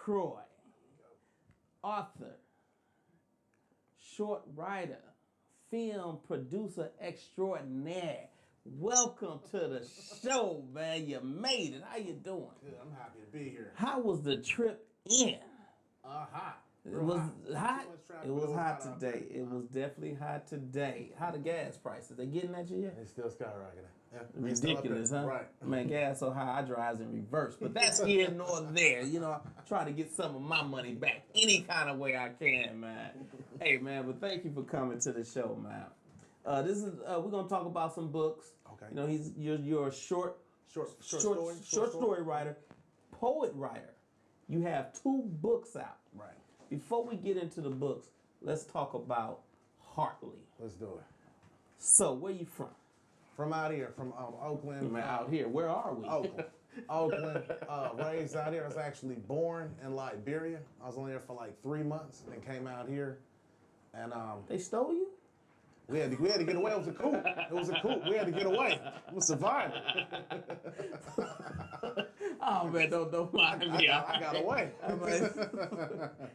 LaCroix, author, short writer, film producer extraordinaire. Welcome to the show, man. You made it. How you doing? Good. I'm happy to be here. How was the trip in? Hot. It was hot. Traffic, It was hot out today. there. It was definitely hot today. How the gas prices? They getting at you yet? It's still skyrocketing. Yeah, Ridiculous, huh? Right. Man, gas so high, I drives in reverse. But that's here nor there. You know, I try to get some of my money back any kind of way I can, man. Hey, man, but thank you for coming to the show, man. This is we're gonna talk about some books. Okay. You know, you're a short story writer, poet writer. You have 2 books out. Right. Before we get into the books, let's talk about Hartley. Let's do it. So, where you from? From out here, from Oakland. Man, out here. Where are we? Oakland. Raised out here. I was actually born in Liberia. I was only there for like 3 months and came out here. And They stole you? we had to get away. It was a coup. We had to get away. We were surviving. Oh man, don't mind me. I got away.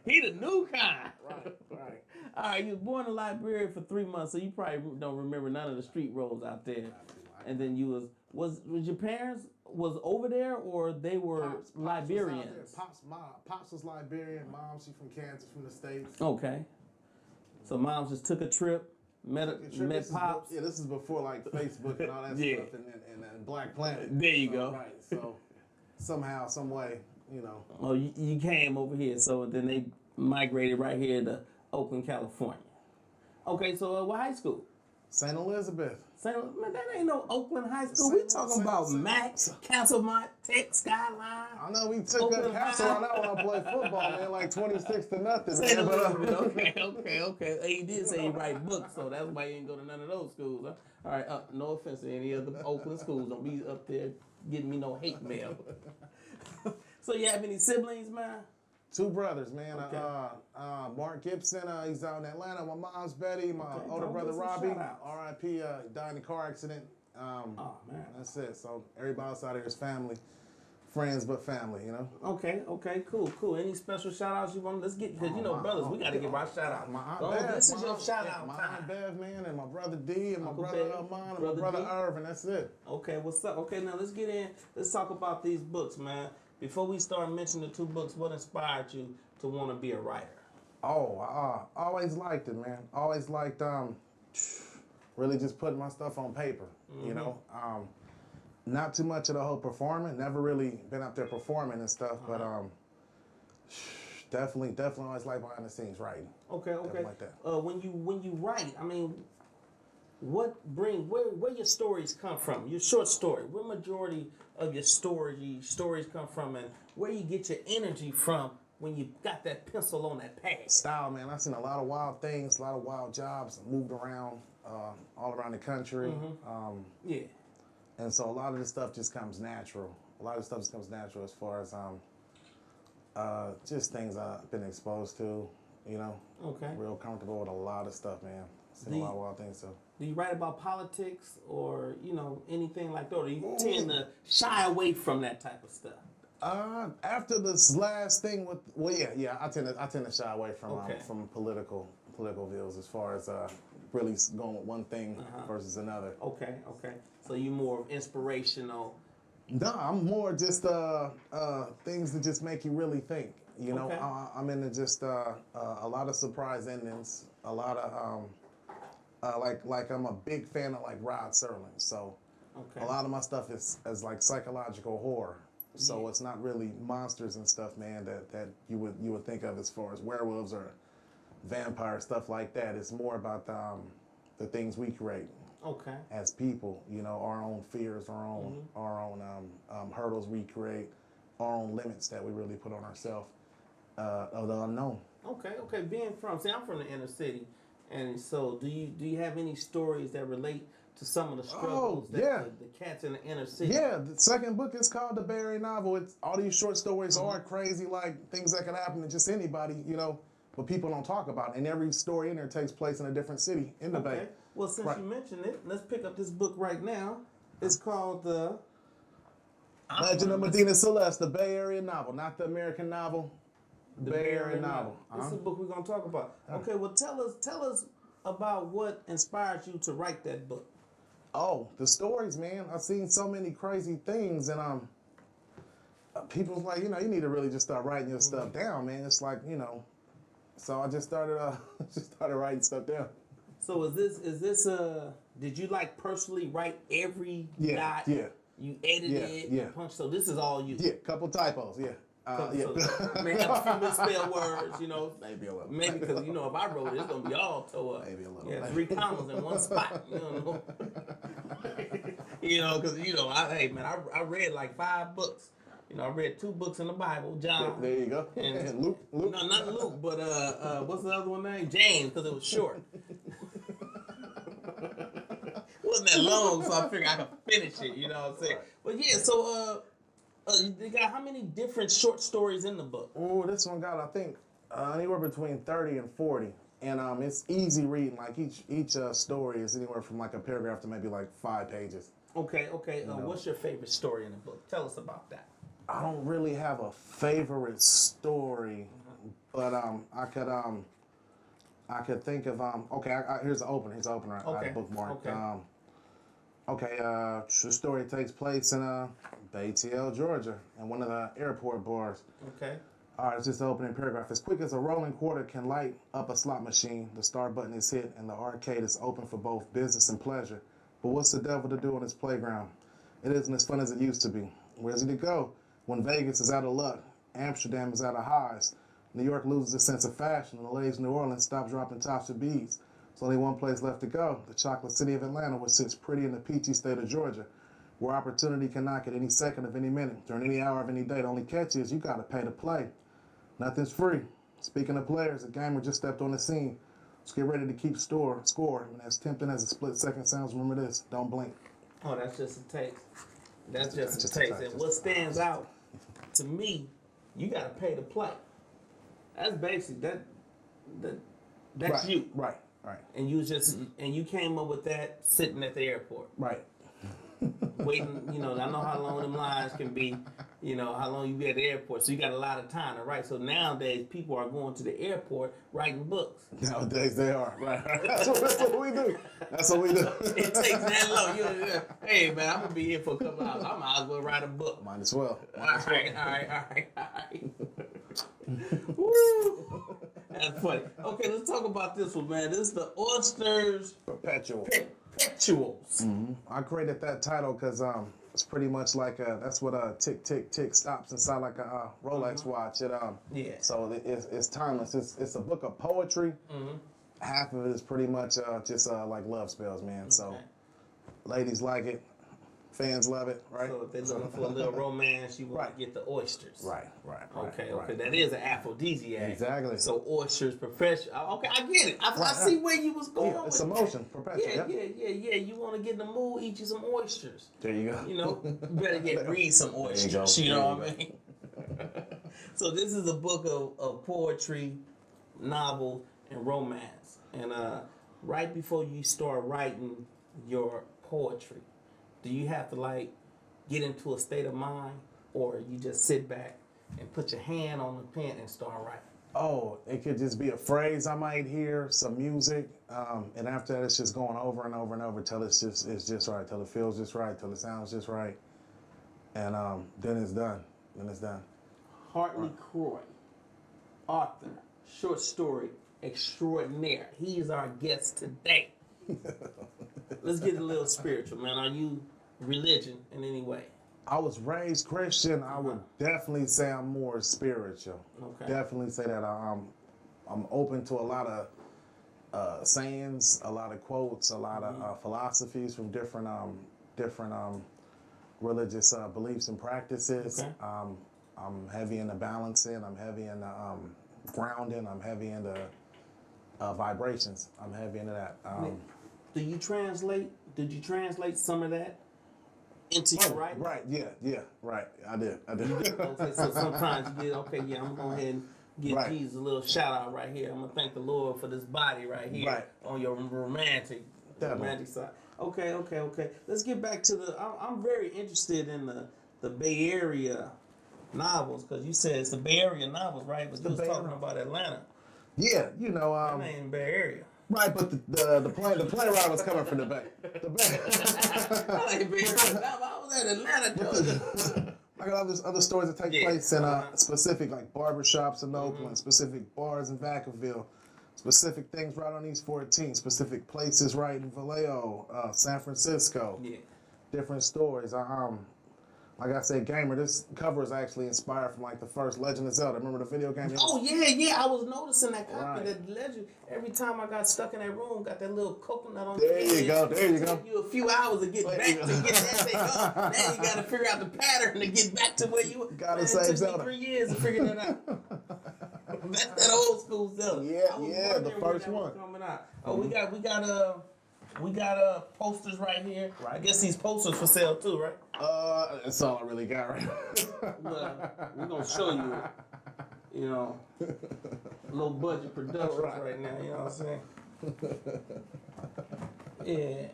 He the new kind. Right. All right, you was born in Liberia for 3 months, so you probably don't remember none of the street roads out there. And then you was your parents was over there, or they were Liberians? Pops was Liberian. Mom, she from Kansas, from the States. Okay. So mom just took a trip, met Pops. This is before like Facebook and all that Yeah. stuff and Black Planet. There you go. Right. So somehow, some way, you know. Oh, you came over here, so then they migrated right here to Oakland, California. Okay, so what high school? St. Elizabeth. Man, that ain't no Oakland High School. We talking about Max, Castlemont, Tech, Skyline. I know we took Oakland a castle High. on that when I played football, man, like 26-0. St. Man, but, Elizabeth. Okay. Hey, you did say he write books, so that's why you ain't go to none of those schools, huh? All right, no offense to any other Oakland schools. Don't be up there getting me no hate mail. So you have any siblings, man? 2 brothers, man. Okay. Mark Gibson, he's out in Atlanta. My mom's Betty. My Okay, older don't brother give some Robbie, shout-outs. R.I.P. Died in a car accident. Oh man. That's it. So everybody else out here is family, friends, but family. You know. Okay, cool. Any special shout outs you want? Let's get, because brothers, we got to give our shout out. My Aunt Bev. This is your shout out My time. Aunt Bev, man, and my brother D, and my Uncle brother Bev, Armand, and brother my brother D. Irv, and that's it. Okay, what's up? Okay, now let's get in. Let's talk about these books, man. Before we start mentioning the 2 books, what inspired you to want to be a writer? Oh, I always liked it, man. Always liked really just putting my stuff on paper. Mm-hmm. You know, not too much of the whole performing. Never really been up there performing and stuff, but definitely always like behind the scenes writing. Okay. Like that. When you write, I mean, where your stories come from? Your short story. Where majority of your stories come from, and where you get your energy from when you got that pencil on that pad? Style, man. I've seen a lot of wild things, a lot of wild jobs. Moved around all around the country. Mm-hmm. Yeah. And so a lot of this stuff just comes natural. A lot of stuff just comes natural as far as just things I've been exposed to, you know. Okay. Real comfortable with a lot of stuff, man. Seen a lot of wild things, so. Do you write about politics or, anything like that? Or do you tend to shy away from that type of stuff? After this last thing with, I tend to shy away Okay. From political views as far as really going with one thing versus another. Okay. So you more of inspirational. No, I'm more just things that just make you really think. You know, Okay. I'm into just a lot of surprise endings. A lot of like I'm a big fan of like Rod Serling. So Okay. a lot of my stuff is like psychological horror. So Yeah. it's not really monsters and stuff, man, that you would think of as far as werewolves or vampire stuff like that. It's more about the things we create. Okay. As people, you know, our own fears, our own hurdles we create, our own limits that we really put on ourselves of the unknown. Okay. I'm from the inner city, and so do you have any stories that relate to some of the struggles that the cats in the inner city? Yeah, the second book is called The Bay Area Novel. It's all these short stories are crazy, like things that can happen to just anybody, you know, but people don't talk about it. And every story in there takes place in a different city in the Bay. Well, since you mentioned it, let's pick up this book right now. It's called Legend of Medina Celeste, the Bay Area novel, not the American novel. The Bay Bay Area Area novel. This is the book we're gonna talk about. Okay, well tell us about what inspired you to write that book. Oh, the stories, man. I've seen so many crazy things, and people's like, you need to really just start writing your stuff down, man. It's like, So I just started writing stuff down. So is this did you like personally write every dot? Yeah. You edited it, you punched, so this is all you. Yeah, couple typos, yeah. So, may have a few misspelled words, Maybe a little. Maybe because, if I wrote it, it's going to be all tore up. Maybe a little. Yeah, 3 commas in one spot, because, I read like 5 books. I read 2 books in the Bible, John. There you go. And Luke. No, not Luke, but what's the other one name? James, because it was short. Wasn't that long, so I figured I could finish it, you know what I'm saying? But yeah, so they got how many different short stories in the book? Oh, this one got, I think, anywhere between 30 and 40. And it's easy reading. Like each story is anywhere from like a paragraph to maybe like 5 pages. Okay. What's your favorite story in the book? Tell us about that. I don't really have a favorite story, but I could think of here's the opener. Here's the opener. I had a bookmark. The story takes place in Batesville, Georgia, in one of the airport bars. Okay. All right, it's just the opening paragraph. As quick as a rolling quarter can light up a slot machine, the start button is hit and the arcade is open for both business and pleasure. But what's the devil to do on its playground? It isn't as fun as it used to be. Where's it to go? When Vegas is out of luck, Amsterdam is out of highs, New York loses its sense of fashion, and the ladies of New Orleans stop dropping tops of beads. There's only one place left to go, the chocolate city of Atlanta, which sits pretty in the peachy state of Georgia, where opportunity can knock at any second of any minute, during any hour of any day. The only catch is you got to pay to play. Nothing's free. Speaking of players, a gamer just stepped on the scene. Let's get ready to keep score. And as tempting as a split second sounds, remember this, don't blink. Oh, that's just a taste. That's just a taste. And what stands out to me, you got to pay to play. That's basic. That's you. Right. And you came up with that sitting at the airport. Right. Waiting, I know how long them lines can be, how long you be at the airport. So you got a lot of time to write. So nowadays, people are going to the airport writing books. Nowadays, they are. Right. That's what we do. It takes that long. Hey, man, I'm going to be here for a couple hours. I might as well write a book. Might as well. All right. Woo! That's funny. Okay, let's talk about this one, man. This is the Oysters Perpetual. Perpetuals. Mm-hmm. I created that title because it's pretty much like that's what a tick tick tick stops inside like a Rolex watch. So it's timeless. It's a book of poetry. Mm-hmm. Half of it is pretty much just like love spells, man. Okay. So ladies like it. Fans love it, right? So if they're looking for a little romance, you want to get the oysters. Right. Okay. That is an aphrodisiac. Exactly. So oysters, professional. Okay, I get it. I see where you was going. Yeah, it's emotion, perpetual. Yeah. You want to get in the mood, eat you some oysters. There you go. You better read some oysters. You know what I mean? So this is a book of poetry, novel, and romance. And right before you start writing your poetry, do you have to get into a state of mind, or you just sit back and put your hand on the pen and start writing? Oh, it could just be a phrase I might hear, some music, and after that it's just going over and over and over till it's just right, till it feels just right, till it sounds just right, and then it's done. Hartley Croy, author, short story extraordinaire. He is our guest today. Let's get a little spiritual, man. Are you religion in any way? I was raised Christian. I would definitely say I'm more spiritual. Okay. Definitely say that I'm open to a lot of sayings, a lot of quotes, a lot of philosophies from different religious beliefs and practices. Okay. I'm heavy into balancing. I'm heavy into grounding. I'm heavy into vibrations. I'm heavy into that. Did you translate some of that into your writing? Right, yeah, right. I did. Okay, so sometimes you get, I'm going to go ahead and give Jesus a little shout out right here. I'm going to thank the Lord for this body right here on your romantic side. Okay. Let's get back to I'm very interested in the Bay Area novels, because you said it's the Bay Area novels, right? But you was Bay talking Area. about Atlanta. Yeah, you know, That ain't Bay Area. right, but the plane ride was coming from the Bay. The Bay. That ain't Bay Area. I was at Atlanta, Georgia. I got other stores that take place in specific like barbershops in Oakland, specific bars in Vacaville, specific things right on East 14, specific places right in Vallejo, San Francisco. Yeah. Different stores. Like I said, Gamer, this cover is actually inspired from like the first Legend of Zelda. Remember the video game? Oh yeah. I was noticing that copy, Right. that legend. Every time I got stuck in that room, got that little coconut on. There you go. It took you a few hours to get back to get that thing up. Now you got to figure out the pattern to get back to where you were. Gotta save It Zelda. took me 3 years to figure that out. That's that old school Zelda. Yeah, I was yeah, the wondering when first that was one. coming out. Oh, we got posters right here. Right. I guess these posters for sale too, right? That's all I really got right now. Well, we're gonna show you, you know, low budget productions right now. You know what I'm saying? Yeah.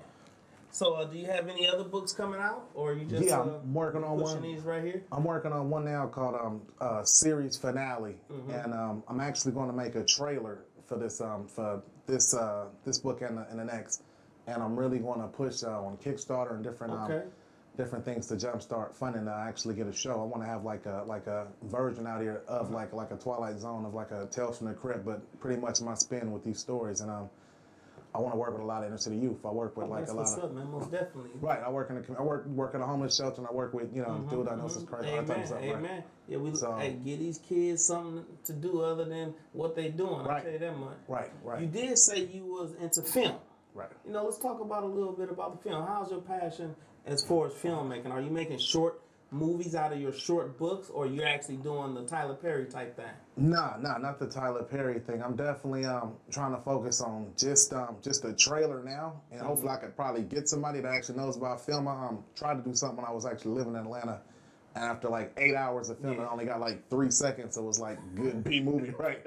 So, do you have any other books coming out, or are you just I'm working on pushing one. these right here? I'm working on one now called Series Finale, and I'm actually going to make a trailer for this book and the next, and I'm really going to push on Kickstarter and different things to jumpstart funding to actually get a show. I want to have like a version out here of like a Twilight Zone of like a Tales from the Crypt, but pretty much my spin with these stories. And I want to work with a lot of inner city youth. I work with like a lot of. Up, man, most definitely. Right, I work in a homeless shelter, and I work with dude I know is crazy. All types of stuff. Amen. Right. Yeah, give these kids something to do other than what they doing. Right. I'll tell you that much. Right. You did say you was into film. Right. You know, let's talk about a little bit about the film. How's your passion as far as filmmaking? Are you making short movies out of your short books, or you're actually doing the Tyler Perry type thing? Nah, not the Tyler Perry thing. I'm definitely trying to focus on just a trailer now, and hopefully I could probably get somebody that actually knows about film. I tried to do something when I was actually living in Atlanta, and after like 8 hours of filming, I only got like 3 seconds. So it was like good B movie, right?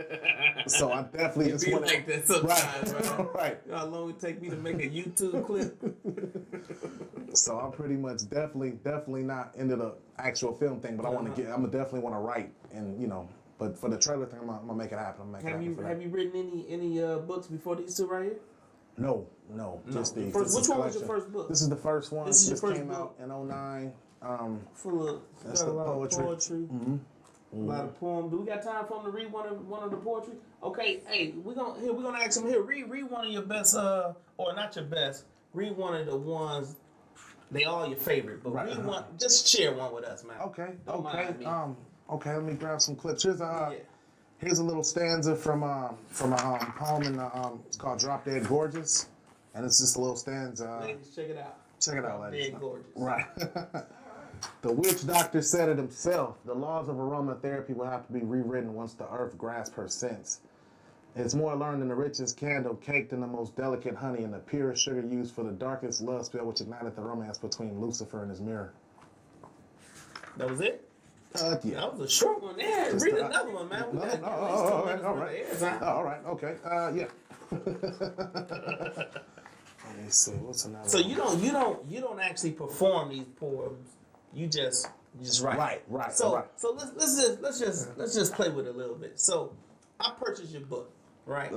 So I definitely just want like that sometimes, right, right. You know how long it take me to make a YouTube clip? So I'm pretty much definitely not into the actual film thing, but I'm definitely want to write, and but for the trailer thing, I'm gonna make it happen. Have you written any books before these two right here? No, just these. Which one was your first book? This is the first one. This is your first came book? out in 2009. Full of That's got the a lot poetry. of poetry. A lot of poems. Do we got time for him to read one of the poetry? Okay, hey, we're gonna ask him here. Read one of your best, or not your best. Read one of the ones. They all your favorite, but read one. Just share one with us, man. Okay. Don't mind me. Okay. Let me grab some clips. Here's a little stanza from a poem in it's called "Drop Dead Gorgeous," and it's just a little stanza. Ladies, check it out. Check it out, ladies. Dead Gorgeous. Right. The witch doctor said it himself. The laws of aromatherapy will have to be rewritten once the earth grasps her sense. It's more learned than the richest candle, caked in the most delicate honey, and the purest sugar used for the darkest love spell which ignited the romance between Lucifer and his mirror. That was it? Yeah. That was a short one. Yeah, read another one, man. All right. Okay. Yeah. Let me see. What's another? So you don't actually perform these poems. You just write. Right. So let's just play with it a little bit. So I purchased your book, right?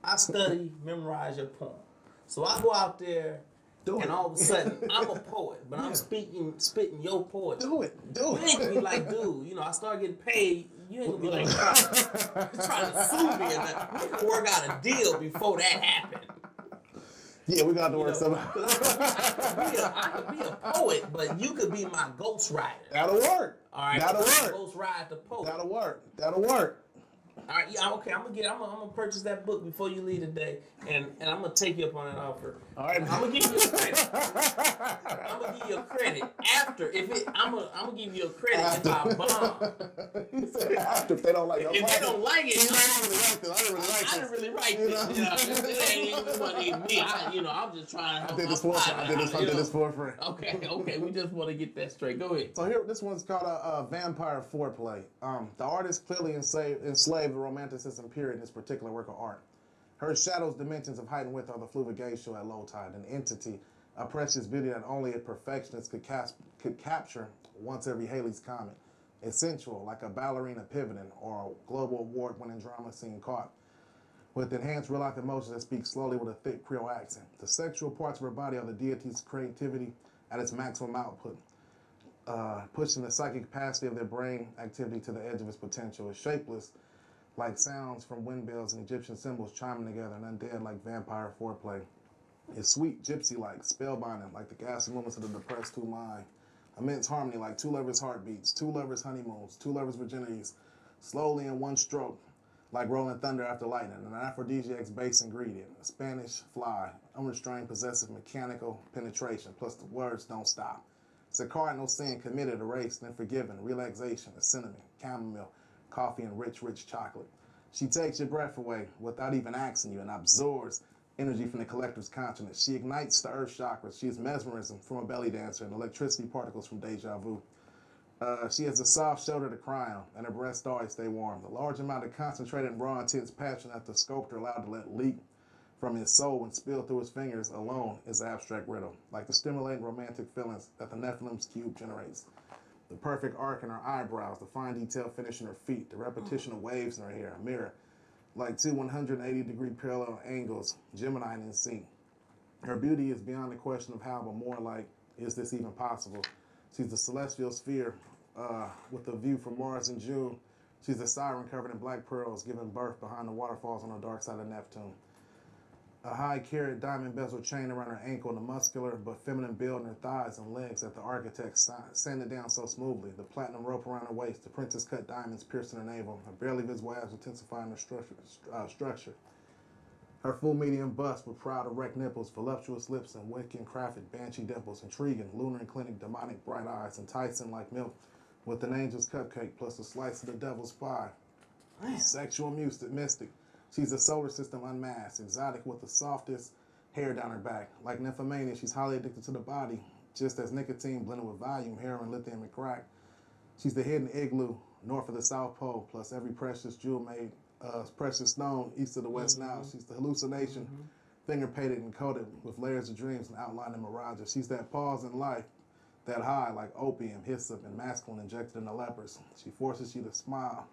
I study, memorize your poem. So I go out there, and all of a sudden I'm a poet, but I'm spitting your poetry. Do it. You ain't gonna be like, dude, I start getting paid. You ain't gonna be like trying to sue me. We can work out a deal before that happened. Yeah, we got to work something. I could be a poet, but you could be my ghostwriter. That'll work. All right, That'll work. Ghostwrite the poet. That'll work. All right, yeah, okay. I'm gonna purchase that book before you leave today, and I'm gonna take you up on that offer. All right, I'm gonna give you a credit. I'm gonna give you a credit after I'm gonna give you a credit if I bomb. He said after if they don't like it. If they don't like it, I didn't really write this. It ain't even me. I'm just trying to help. I did this for a friend. Okay. We just want to get that straight. Go ahead. So here, this one's called a vampire foreplay. The artist clearly enslaved the romanticism period in this particular work of art. Her shadow's dimensions of height and width are the fluvigatio at low tide, an entity, a precious beauty that only a perfectionist could capture once every Halley's Comet. It's sensual, like a ballerina pivoting or a global award-winning drama scene caught with enhanced real-life emotions that speak slowly with a thick Creole accent. The sexual parts of her body are the deity's creativity at its maximum output, pushing the psychic capacity of their brain activity to the edge of its potential. It's shapeless, like sounds from wind bells and Egyptian symbols chiming together, and undead like vampire foreplay. It's sweet, gypsy-like, spellbinding, like the ghastly moments of the depressed two mind. Immense harmony, like two lovers' heartbeats, two lovers' honeymoons, two lovers' virginities, slowly in one stroke, like rolling thunder after lightning. An aphrodisiac's base ingredient, a Spanish fly, unrestrained, possessive, mechanical penetration, plus the words don't stop. It's a cardinal sin committed, erased, and forgiven, relaxation, a cinnamon, chamomile, coffee, and rich, rich chocolate. She takes your breath away without even asking you and absorbs energy from the collector's continent. She ignites the earth chakras. She is mesmerism from a belly dancer and electricity particles from deja vu. She has a soft shoulder to cry on, and her breasts always stay warm. The large amount of concentrated, raw, intense passion that the sculptor allowed to let leak from his soul and spill through his fingers alone is an abstract riddle, like the stimulating romantic feelings that the Nephilim's cube generates. The perfect arc in her eyebrows, the fine detail finish in her feet, the repetition of waves in her hair, a mirror, like two 180-degree parallel angles, Gemini in sync. Her beauty is beyond the question of how, but more like, is this even possible? She's the celestial sphere with a view from Mars in June. She's the siren covered in black pearls, giving birth behind the waterfalls on the dark side of Neptune. A high-carat diamond bezel chain around her ankle and the muscular but feminine build in her thighs and legs that the architect sanded down so smoothly. The platinum rope around her waist, the princess-cut diamonds piercing her navel, her barely visible abs intensifying her structure. Her full medium bust with proud erect nipples, voluptuous lips, and wicked crafted banshee dimples, intriguing, lunar and clinic, demonic bright eyes, enticing like milk with an angel's cupcake plus a slice of the devil's pie. Man. Sexual mystic. She's a solar system unmasked, exotic with the softest hair down her back. Like nymphomania, she's highly addicted to the body, just as nicotine blended with volume, heroin, lithium, and crack. She's the hidden igloo north of the South Pole, plus every precious jewel made, precious stone east of the West Nile. She's the hallucination, finger-painted and coated with layers of dreams and outlining mirages. She's that pause in life, that high like opium, hyssop, and masculine injected into lepers. She forces you to smile